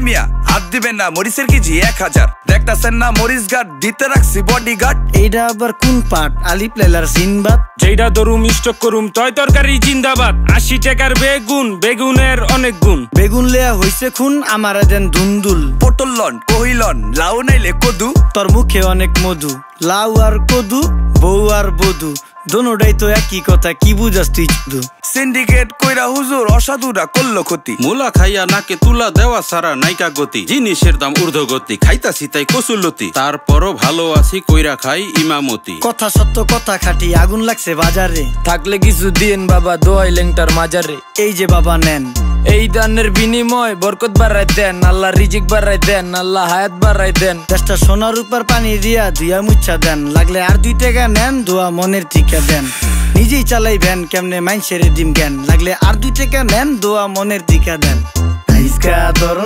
মিয়া হাত দিবেন না মরিচের কেজি 1000 দেখতাছেন না মরিচ গার্ড দিতে রাখছি বডিগার্ড এইটা আবার কোন পাট আলিপ লাইলার সিনবাদ যেইটা দরুম স্টক করুম তয় তরকারি জিন্দাবাদ 80 টাকার বেগুন বেগুনের অনেক গুণ বেগুন লেয়া হইছে খুন আমারে দেন দুন্দুল পটল লন কহিলন লাউ নাইলে কদু তোর মুখে অনেক মধু লাউ আর কদু বউ আর বধু দোনোটাই তো একই কথা কি বুঝাস তুই শুধু সিন্ডিকেট কইরা হুজুর অসাধুরা করলো ক্ষতি মুলা খাইয়া নাকে তুলা দেওয়া সারা নাইকা গতি জিনিসের দাম ঊর্ধ্বগতি খাইতাছি তাই কসুলতি তারপরও ভালো আছি কইরা খাই ইমামতি কথা সত্য কথা খাটি আগুন লাগছে বাজারে থাকলে কিছু দিন বাবা দোয়াই লেংটার মাজারে এই যে বাবা নেন এই দানের বিনিময় বরকত বাড়াই দেন আল্লাহ রিজিক বাড়াই দেন আল্লাহ হায়াত বাড়াই দেন দেশটা সোনার উপর পানি দিয়া ধুয়া মুচ্ছা দেন লাগলে আর 2 টাকা নেন দোয়া মনের টিকা দেন নিজেই চালাই ভ্যান কেমনে মাইনসের ডিম জ্ঞান লাগলে আর 2 টাকা নেন দোয়া মনের টিকা দেন আইসকা তোর